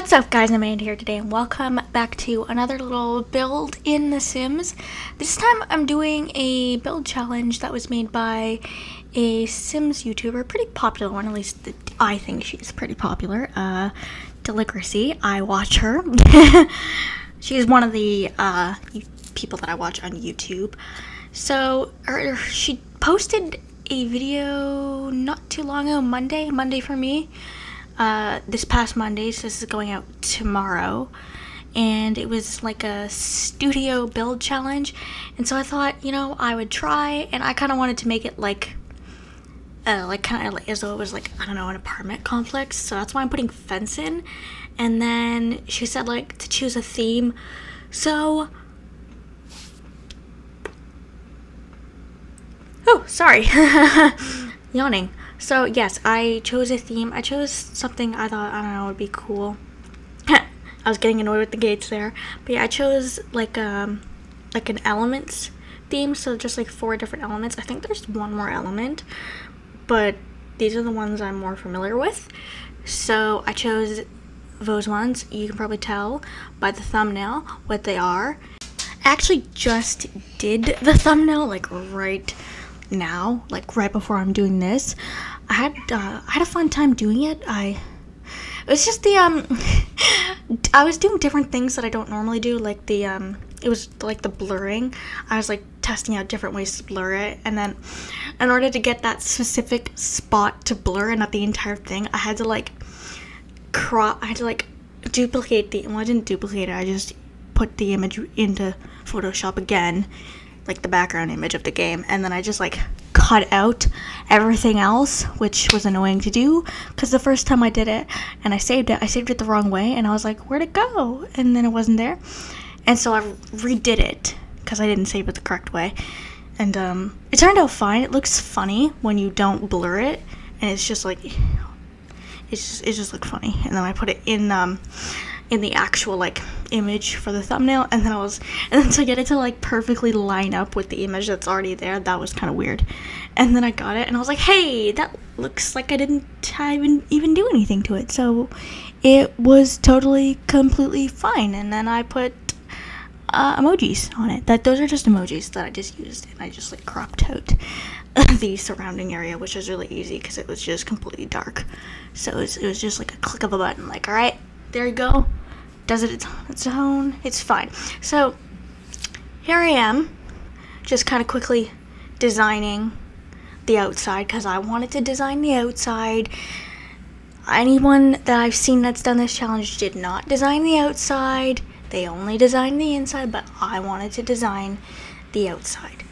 What's up guys, Amanda here today and welcome back to another little build in The Sims. This time I'm doing a build challenge that was made by a Sims YouTuber, pretty popular one, at least I think she's pretty popular, Deligracy. I watch her. She's one of the people that I watch on YouTube. So she posted a video not too long ago, Monday for me. This past Monday, so this is going out tomorrow, and it was like a studio build challenge, and so I thought, you know, I would try, and I kind of wanted to make it like kind of as though it was like, I don't know, an apartment complex, so that's why I'm putting fence in. And then she said like to choose a theme, so oh, sorry. Yawning. So yes, I chose a theme. I chose something I thought, I don't know, would be cool. I was getting annoyed with the gates there. But yeah, I chose like an elements theme, so just like 4 different elements. I think there's one more element, but these are the ones I'm more familiar with. So I chose those ones. You can probably tell by the thumbnail what they are. I actually just did the thumbnail like right now, like right before I'm doing this. I had a fun time doing it. It was just the I was doing different things that I don't normally do, like the it was like the blurring. I was like testing out different ways to blur it, and then in order to get that specific spot to blur and not the entire thing, I had to like duplicate well, I didn't duplicate it, I just put the image into Photoshop again, like the background image of the game, and then I just like cut out everything else, which was annoying to do because the first time I did it and I saved it the wrong way, and I was like, where'd it go? And then it wasn't there, and so I redid it because I didn't save it the correct way, and it turned out fine. It looks funny when you don't blur it, and it's just like it just looked funny. And then I put it in the actual like image for the thumbnail, and then to get it to like perfectly line up with the image that's already there, that was kind of weird. And then I got it and I was like, hey, that looks like I didn't even do anything to it, so it was totally completely fine. And then I put emojis on it. Those are just emojis that I just used, and I just like cropped out the surrounding area, which was really easy because it was just completely dark. So it was just like a click of a button, like, all right, there you go. Does it its own? It's fine. So here I am, just kind of quickly designing the outside because I wanted to design the outside. Anyone that I've seen that's done this challenge did not design the outside. They only designed the inside, but I wanted to design the outside.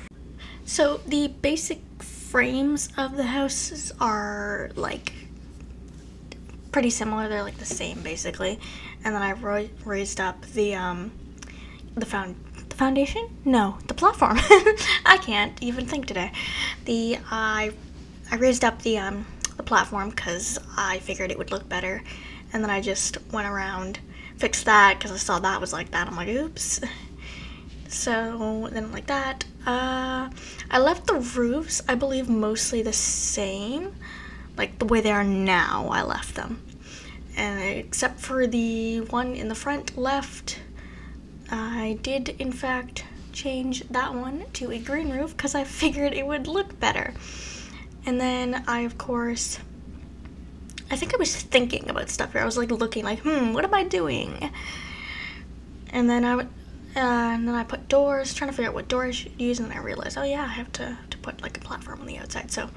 So the basic frames of the houses are like pretty similar. They're like the same basically. And then I raised up the foundation? No, the platform. I can't even think today. I raised up the platform because I figured it would look better, and then I just went around, fixed that because I saw that was like that. I'm like, oops. So then like that. I left the roofs, I believe, mostly the same, like the way they are now. I left them. And except for the one in the front left, I did in fact change that one to a green roof because I figured it would look better. And then I think I was thinking about stuff here. I was like looking like, what am I doing? And then I put doors, trying to figure out what door I should use, and then I realized, oh yeah, I have to put like a platform on the outside. So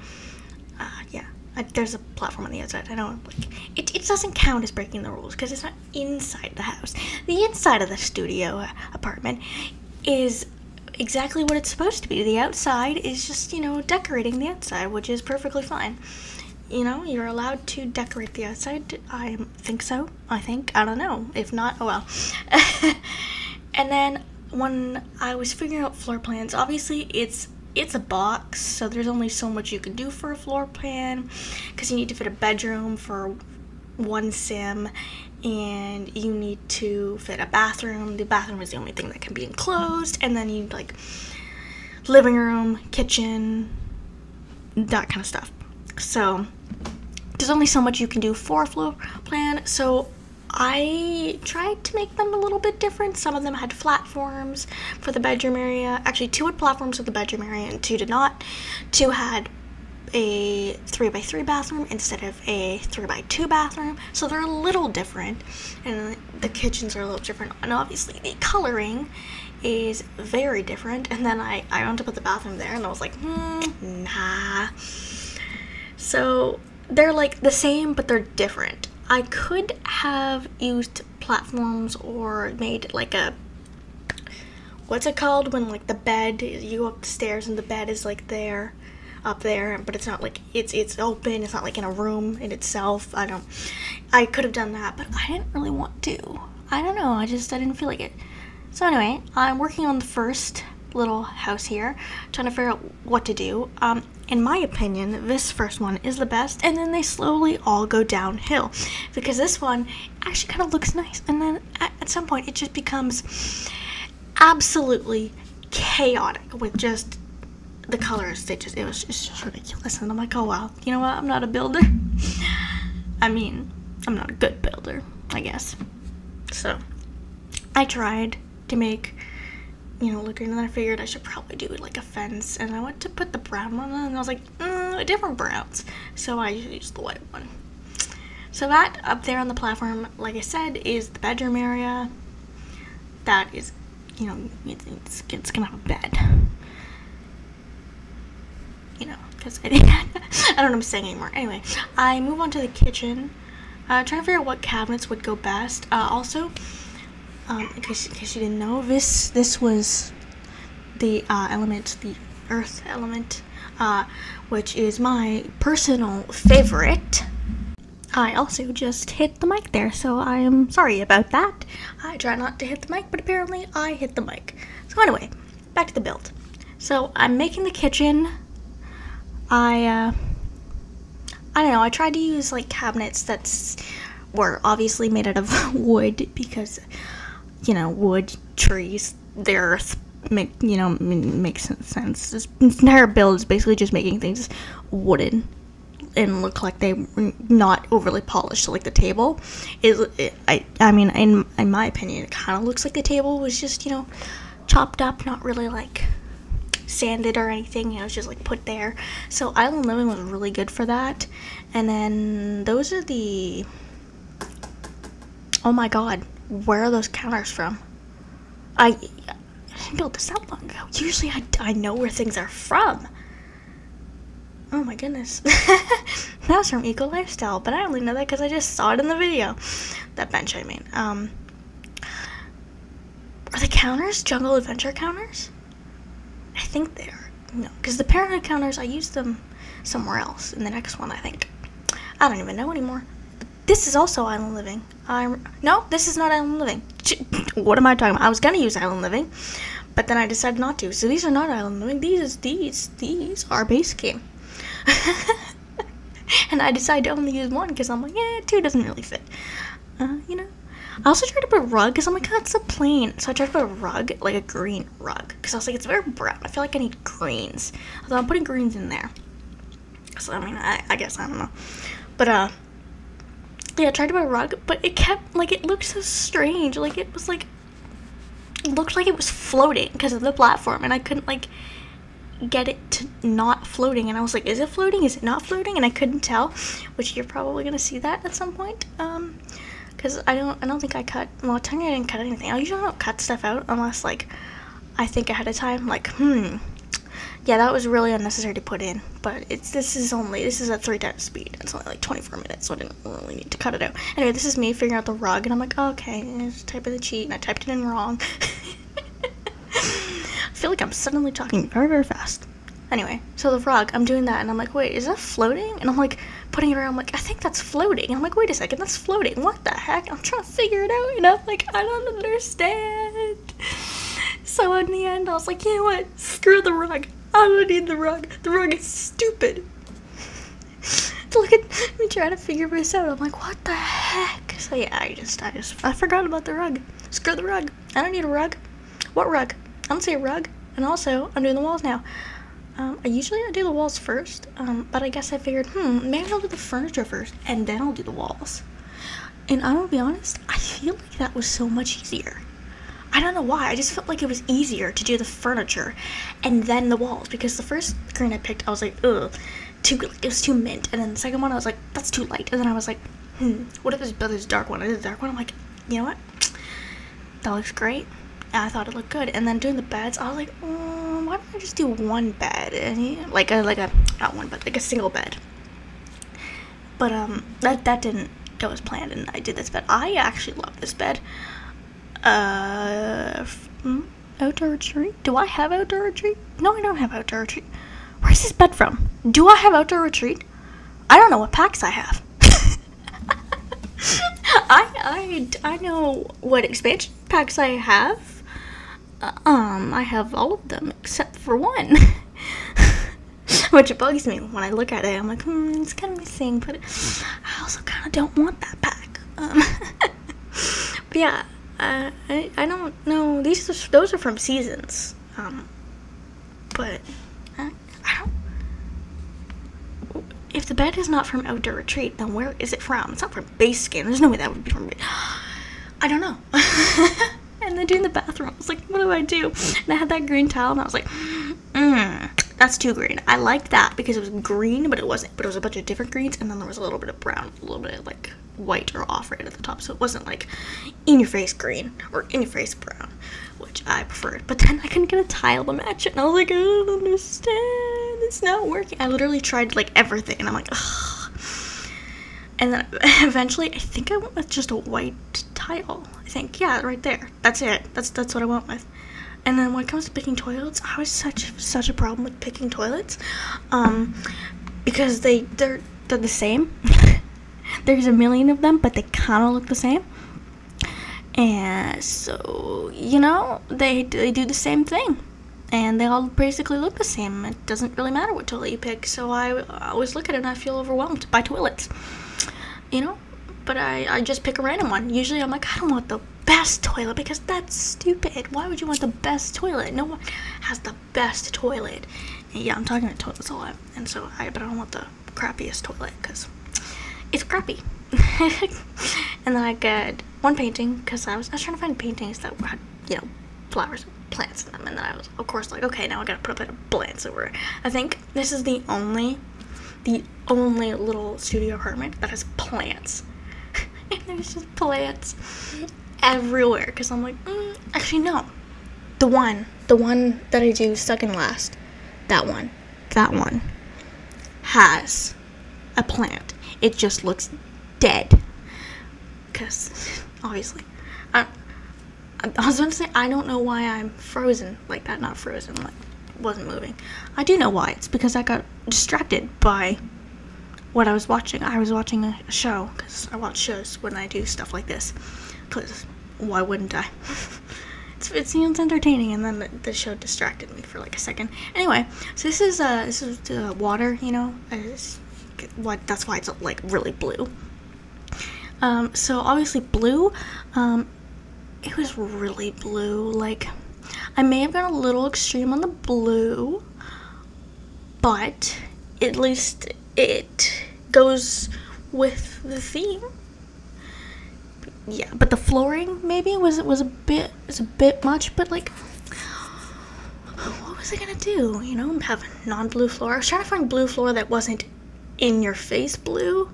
yeah. There's a platform on the outside. I know, like, it doesn't count as breaking the rules because it's not inside the house. The inside of the studio apartment is exactly what it's supposed to be. The outside is just, you know, decorating the outside, which is perfectly fine. You know, you're allowed to decorate the outside. I think so. I don't know. If not, oh well. And then when I was figuring out floor plans, obviously it's a box, so there's only so much you can do for a floor plan because you need to fit a bedroom for one sim, and you need to fit a bathroom. The bathroom is the only thing that can be enclosed, and then you need like living room, kitchen, that kind of stuff. So there's only so much you can do for a floor plan. So I tried to make them a little bit different. Some of them had platforms for the bedroom area. Actually, 2 had platforms for the bedroom area and 2 did not. 2 had a 3x3 bathroom instead of a 3x2 bathroom, so they're a little different, and the kitchens are a little different, and obviously the coloring is very different. And then I wanted to put the bathroom there, and I was like, nah. So they're like the same, but they're different. I could have used platforms or made like a, what's it called when like the bed, you go up the stairs and the bed is like there, up there, but it's not like it's open, it's not like in a room in itself. I could have done that, but I didn't really want to. I don't know, I didn't feel like it. So anyway, I'm working on the first little house here, trying to figure out what to do. In my opinion, this first one is the best, and then they slowly all go downhill, because this one actually kind of looks nice, and then at some point it just becomes absolutely chaotic with just the colors. It was just ridiculous, and I'm like, oh wow, you know what, I'm not a builder. I mean, I'm not a good builder, I guess. So I tried to make, look green, and then I figured I should probably do like a fence, and I went to put the brown one on, and I was like, different browns, so I used the white one. So that up there on the platform, like I said, is the bedroom area. That is, it's gonna have a bed, because I don't know what I'm saying anymore. Anyway, I move on to the kitchen, trying to figure out what cabinets would go best. Also, in case you didn't know, this was the element, the earth element, which is my personal favorite. I also just hit the mic there, so I am sorry about that. I try not to hit the mic, but apparently I hit the mic. So anyway, back to the build. So I'm making the kitchen. I don't know, I tried to use like cabinets were obviously made out of wood, because wood, trees, the earth, makes sense. This entire build is basically just making things wooden and look like they were not overly polished. So like the table is, I mean, in my opinion, it kind of looks like the table was just, chopped up, not really like sanded or anything. It's just like put there. So Island Living was really good for that. And then those are the, oh my god, where are those counters from? I didn't build this that long ago. Usually I know where things are from. Oh my goodness. That was from Eco Lifestyle, but I only know that because I just saw it in the video. That bench, I mean. Are the counters Jungle Adventure counters? I think they are. No, because the Parenthood counters, I used them somewhere else in the next one, I think. I don't even know anymore. This is also Island Living. No, this is not Island Living. What am I talking about? I was gonna use Island Living, but then I decided not to. So these are not Island Living. These are base game. And I decided to only use one because I'm like, yeah, 2 doesn't really fit. I also tried to put a rug because I'm like, oh, it's so plain. So I tried to put a rug, like a green rug, because I was like, it's very brown. I feel like I need greens. Although I'm putting greens in there. So I mean, I guess, I don't know. But yeah, I tried to put a rug, but it kept, like, it looked so strange. Like, it was like, it looked like it was floating because of the platform, and I couldn't, like, get it to not floating. And I was like, is it floating? Is it not floating? And I couldn't tell, which you're probably gonna see that at some point. Because I don't think I cut, well, technically I didn't cut anything. I usually don't cut stuff out unless, like, I think ahead of time, like, yeah, that was really unnecessary to put in. But this is at 3 times speed. It's only like 24 minutes, so I didn't really need to cut it out. Anyway, this is me figuring out the rug, and I'm like, oh, okay, and just type in the cheat, and I typed it in wrong. I feel like I'm suddenly talking very, very fast. Anyway, so the rug, I'm doing that, and I'm like, wait, is that floating? And I'm like, putting it around, I'm like, I think that's floating. And I'm like, wait a second, that's floating. What the heck? I'm trying to figure it out, and I'm like, I don't understand. So in the end, I was like, you know what? Screw the rug. I don't need the rug. The rug is stupid. Look at me trying to figure this out. I'm like, what the heck? So yeah, I forgot about the rug. Screw the rug. I don't need a rug. What rug? I don't see a rug. And also, I'm doing the walls now. I usually do the walls first, but I guess I figured, maybe I'll do the furniture first, and then I'll do the walls. And I'm gonna be honest, I feel like that was so much easier. I don't know why, I just felt like it was easier to do the furniture and then the walls, because the first green I picked, I was like, ugh, it was too mint, and then the second one, I was like, that's too light, and then I was like, what if this dark one? I did the dark one, I'm like, you know what, that looks great, and I thought it looked good, and then doing the beds, I was like, why don't I just do one bed, and like a not one bed, like a single bed, but that didn't go as planned, and I did this bed. I actually love this bed. Outdoor retreat? Do I have outdoor retreat? No, I don't have outdoor retreat. Where's this bed from? Do I have outdoor retreat? I don't know what packs I have. I know what expansion packs I have. I have all of them except for one. Which bugs me when I look at it. I'm like, it's kind of missing, but I also kind of don't want that pack. But yeah. I don't know. Those are from Seasons. But I don't. If the bed is not from Outdoor Retreat, then where is it from? It's not from Base Skin. There's no way that would be from. I don't know. And then doing the bathroom, I was like, what do I do? And I had that green tile, and I was like, that's too green. I liked that because it was green, but it wasn't. But it was a bunch of different greens, and then there was a little bit of brown, a little bit of like white or off right at the top, so it wasn't like in your face green or in your face brown, which I preferred. But then I couldn't get a tile to match it, and I was like, I don't understand, it's not working. I literally tried like everything, and I'm like, ugh. And then eventually I think I went with just a white tile. I think, yeah, right there, that's it, that's what I went with. And then when it comes to picking toilets, I was such a problem with picking toilets, because they're the same. There's a million of them, but they kind of look the same. And so, you know, they do the same thing. And they all basically look the same. It doesn't really matter what toilet you pick. So I always look at it and I feel overwhelmed by toilets. You know? But I just pick a random one. Usually I'm like, I don't want the best toilet because that's stupid. Why would you want the best toilet? No one has the best toilet. And yeah, I'm talking about toilets a lot. And so but I don't want the crappiest toilet because it's crappy. And then I got one painting because I was trying to find paintings that had, you know, flowers and plants in them, and then I was of course like, okay, now I gotta put a bit of plants over it. I think this is the only little studio apartment that has plants. And there's just plants everywhere because I'm like, actually no, the one that I do second last, that one has a plant. It just looks dead. Because, obviously, I was going to say, I don't know why I'm frozen like that. Not frozen, like, wasn't moving. I do know why. It's because I got distracted by what I was watching. I was watching a show, because I watch shows when I do stuff like this. Because, why wouldn't I? It seems entertaining, and then the show distracted me for like a second. Anyway, so this is water, you know. That's why it's like really blue. So obviously blue, it was really blue. Like, I may have gone a little extreme on the blue, but at least it goes with the theme. Yeah, but the flooring maybe was a bit much, but like, what was I gonna do? You know, have non-blue floor. I was trying to find blue floor that wasn't in your face blue,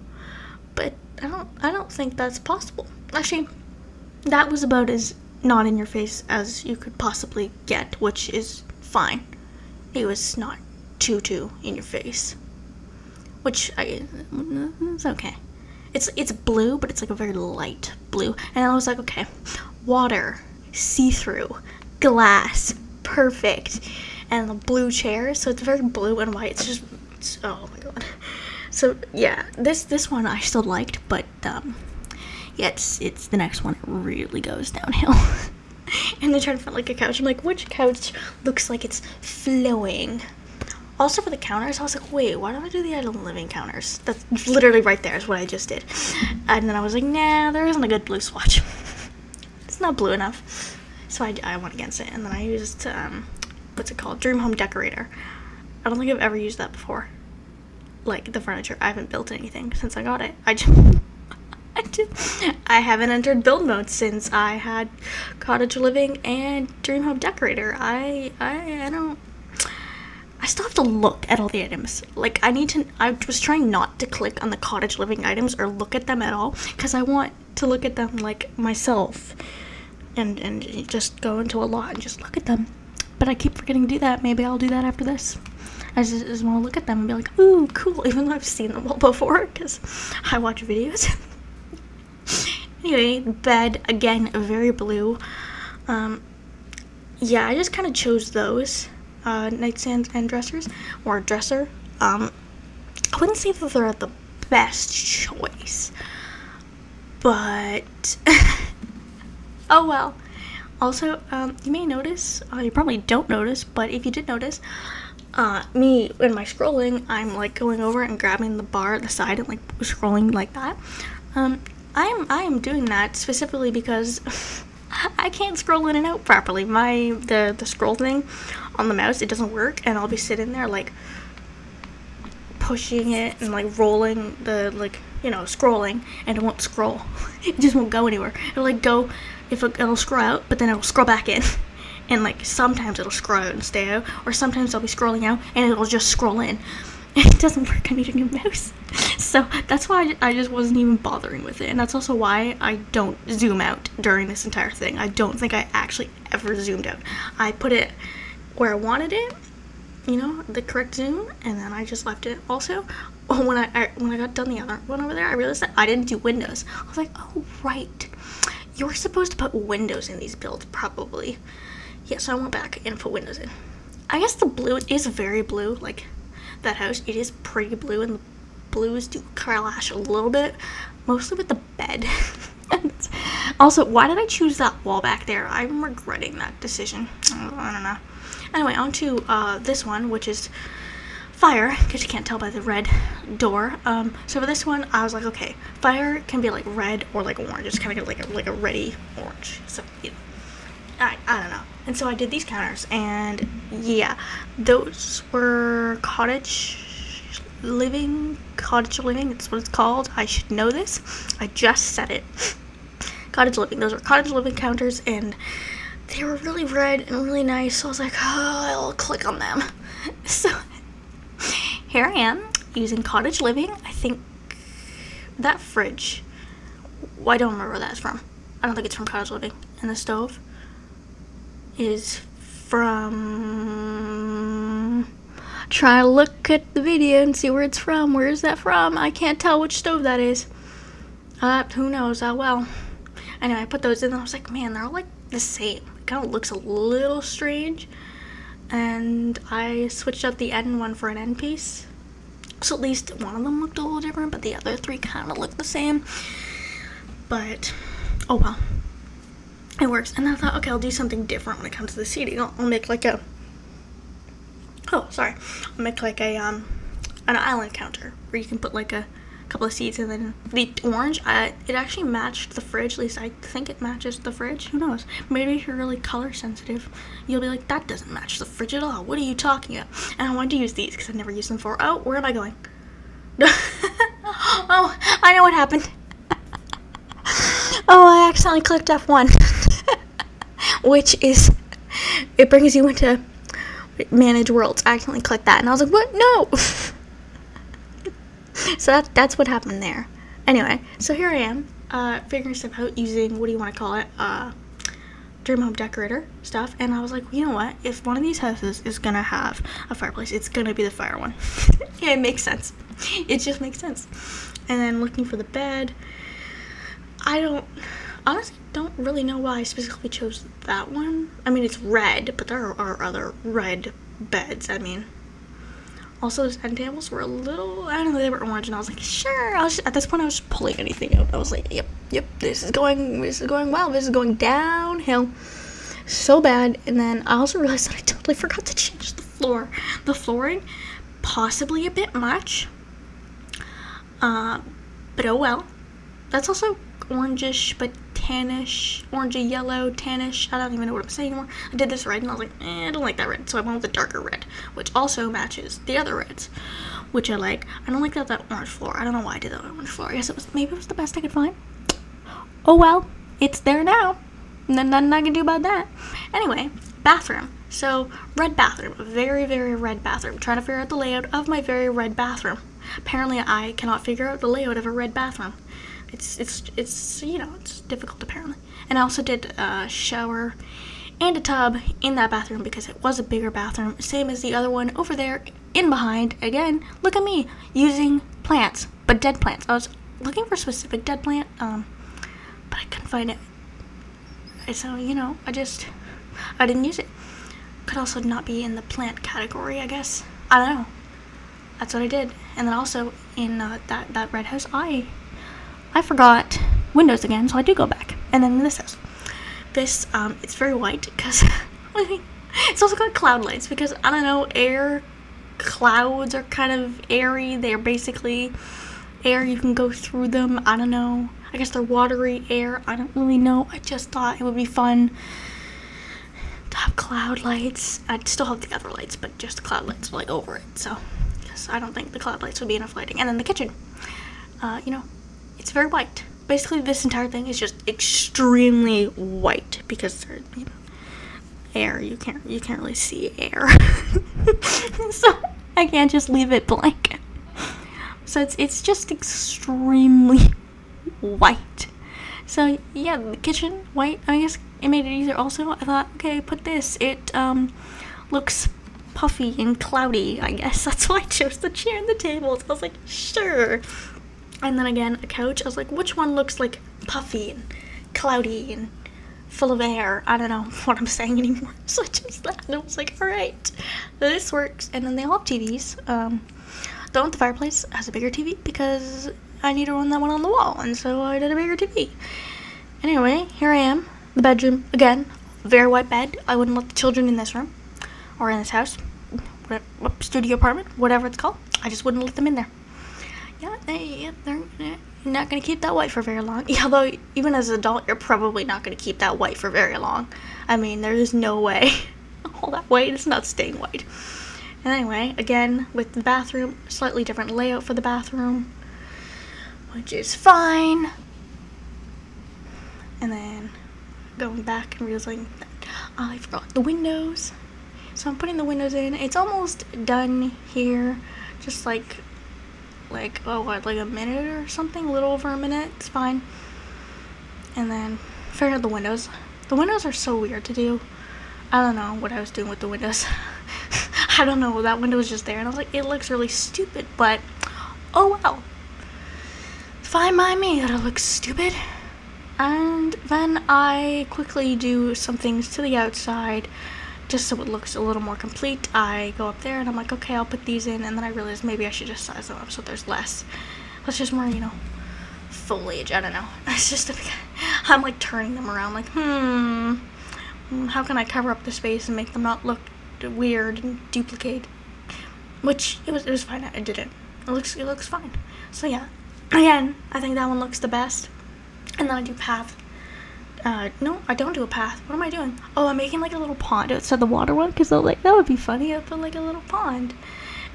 but I don't think that's possible. Actually, that was about as not in your face as you could possibly get, which is fine. It was not too in your face, which it's okay. It's blue, but it's like a very light blue. And I was like, okay, water, see-through, glass, perfect, and the blue chair. So it's very blue and white. It's oh my god. So yeah, this one I still liked, but yeah, it's the next one. It really goes downhill. And they're trying to find like a couch. I'm like, which couch looks like it's flowing? Also for the counters, I was like, wait, why don't I do the Idle Living counters? That's literally right there is what I just did. And then I was like, nah, there isn't a good blue swatch. It's not blue enough. So I went against it. And then I used, what's it called? Dream Home Decorator. I don't think I've ever used that before. Like, the furniture. I haven't built anything since I got it. I I haven't entered build mode since I had Cottage Living and Dream Home Decorator. I still have to look at all the items. Like, I was trying not to click on the Cottage Living items or look at them at all, because I want to look at them, like, myself. And just go into a lot and just look at them. But I keep forgetting to do that. Maybe I'll do that after this. I just want to look at them and be like, ooh, cool, even though I've seen them all before, because I watch videos. Anyway, bed, again, very blue. Yeah, I just kind of chose those. Nightstands and dressers, or dresser. I wouldn't say that they're the best choice, but oh well. Also, you may notice, you probably don't notice, but if you did notice, me in my scrolling, I'm like going over and grabbing the bar at the side and like scrolling like that. I am doing that specifically because I can't scroll in and out properly. The scroll thing on the mouse, it doesn't work, and I'll be sitting there like pushing it and like rolling the, like, you know, scrolling, and it won't scroll. It just won't go anywhere. It'll like go, it'll scroll out, but then it'll scroll back in. And like sometimes it'll scroll out and stay out, or sometimes I'll be scrolling out and it'll just scroll in. It doesn't work. I need a new mouse. So that's why I just wasn't even bothering with it. And that's also why I don't zoom out during this entire thing. I don't think I actually ever zoomed out. I put it where I wanted it, you know, the correct zoom, and then I just left it. Also, when I got done the other one over there, I realized that I didn't do windows. I was like, oh right, you're supposed to put windows in these builds, probably. Yeah, so I went back and put windows in. I guess the blue is very blue, like that house, it is pretty blue, and the blues do clash a little bit, mostly with the bed. Also, why did I choose that wall back there? I'm regretting that decision. I don't know. Anyway, on to this one, which is fire, because you can't tell by the red door. So for this one, I was like, okay, fire can be like red or like orange. It's kind of like a reddy orange. So, you know, I don't know. And so I did these counters, and yeah, those were cottage living, it's what it's called. I should know this. I just said it. Cottage living. Those were cottage living counters, and they were really red and really nice. So I was like, oh, I'll click on them. So here I am using cottage living. I think that fridge, well, I don't remember where that's from. I don't think it's from cottage living. And the stove is from, try to look at the video and see where it's from. Where is that from? I can't tell which stove that is. Who knows? Well. Anyway, I put those in and I was like, man, they're all like the same. It kind of looks a little strange. And I switched out the end one for an end piece. So at least one of them looked a little different, but the other three kind of looked the same. But, oh well. It works. And I thought, okay, I'll do something different when it comes to the seating. I'll make like a, I'll make like a, an island counter where you can put like a couple of seats, and then the orange, it actually matched the fridge. At least I think it matches the fridge. Who knows? Maybe if you're really color sensitive, you'll be like, that doesn't match the fridge at all. What are you talking about? And I wanted to use these because I've never used them before. Oh, where am I going? Oh, I know what happened. Oh, I accidentally clicked F1. Which is, it brings you into manage worlds. I accidentally clicked that, and I was like, what? No! So that's what happened there. Anyway, so here I am, figuring stuff out using, what do you want to call it, Dream Home Decorator stuff, and I was like, you know what, if one of these houses is gonna have a fireplace, it's gonna be the fire one. Yeah, it makes sense. It just makes sense. And then looking for the bed, I honestly don't really know why I specifically chose that one. I mean, it's red, but there are other red beds, I mean. Also, those end tables were a little, I don't know, they were orange, and I was like, sure. At this point, I was just pulling anything out. I was like, yep, this is going well. This is going downhill so bad. And then I also realized that I totally forgot to change the floor. The flooring, possibly a bit much. But oh well. That's also orangish, but tannish, orangey yellow, tannish. I don't even know what I'm saying anymore. I did this red and I was like, I don't like that red, so I went with the darker red, which also matches the other reds, which I like. I don't like that orange floor. I don't know why I did that orange floor. I guess maybe it was the best I could find. oh well, it's there now. Nothing I can do about that. Anyway, bathroom. So, red bathroom. Very, very red bathroom. Trying to figure out the layout of my very red bathroom. Apparently, I cannot figure out the layout of a red bathroom. It's you know, it's difficult apparently. And I also did a shower and a tub in that bathroom because it was a bigger bathroom, same as the other one over there in behind. Again, look at me using plants, but dead plants. I was looking for a specific dead plant, but I couldn't find it. So, you know, I didn't use it. Could also not be in the plant category, I guess. I don't know. That's what I did. And then also in that red house, I forgot windows again, so I do go back. And then in this house, this it's very white because it's also got cloud lights because I don't know, clouds are kind of airy. They're basically air, you can go through them. I don't know. I guess they're watery air. I don't really know. I just thought it would be fun to have cloud lights. I'd still have the other lights, but just the cloud lights like over it. So, because I don't think the cloud lights would be enough lighting. And then the kitchen, you know, it's very white. Basically, this entire thing is just extremely white because there's, you know, air. You can't really see air, so I can't just leave it blank. So it's just extremely white. So yeah, the kitchen white. I guess it made it easier. Also, I thought, okay, put this. It looks puffy and cloudy. I guess that's why I chose the chair and the table. So I was like, sure. And then again, a couch. I was like, which one looks like puffy and cloudy and full of air? I don't know what I'm saying anymore. So I chose that, and I was like, all right, this works. And then they all have TVs. The one with the fireplace has a bigger TV because I need to run that one on the wall, and so I did a bigger TV. Anyway, here I am, the bedroom again, very white bed. I wouldn't let the children in this room or in this house, studio apartment, whatever it's called. I just wouldn't let them in there. Yeah, they're not gonna keep that white for very long. Yeah, although even as an adult, you're probably not gonna keep that white for very long. I mean, there is no way all that white is not staying white. And anyway, again, with the bathroom, slightly different layout for the bathroom, which is fine. And then going back and realizing that I forgot the windows. So I'm putting the windows in. It's almost done here. Just like a minute or something, a little over a minute. It's fine. And then figuring out the windows. The windows are so weird to do. I don't know what I was doing with the windows. I don't know, that window was just there, and I was like, it looks really stupid, but oh well. Fine by me that it looks stupid. And then I quickly do some things to the outside, just so it looks a little more complete. I go up there, and I'm like, okay, I'll put these in, and then I realized maybe I should just size them up so there's less. It's just more, you know, foliage, I don't know. It's just, I'm like turning them around, like, how can I cover up the space and make them not look weird and duplicate? Which it was fine. I did it. It looks fine. So yeah, again, I think that one looks the best. And then I do path. No, I don't do a path. What am I doing? Oh, I'm making like a little pond outside the water one because I was like, that would be funny. I put like a little pond,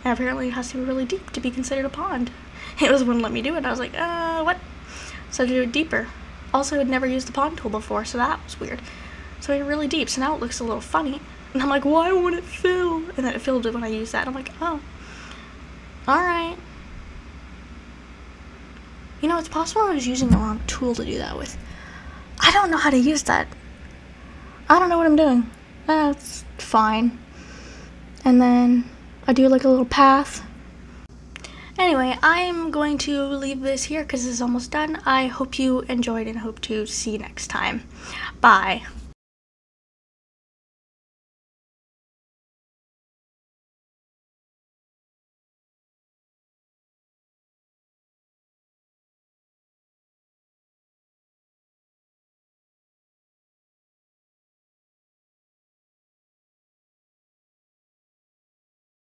and apparently it has to be really deep to be considered a pond. It wouldn't let me do it. I was like, what? So I do it deeper. Also, I'd never used the pond tool before, so that was weird. So I did it really deep. So now it looks a little funny. And I'm like, why won't it fill? And then it filled it when I used that. I'm like, oh, alright. You know, it's possible I was using the wrong tool to do that with. I don't know how to use that. I don't know what I'm doing. That's fine. And then I do like a little path. Anyway, I'm going to leave this here because this is almost done. I hope you enjoyed and hope to see you next time. Bye.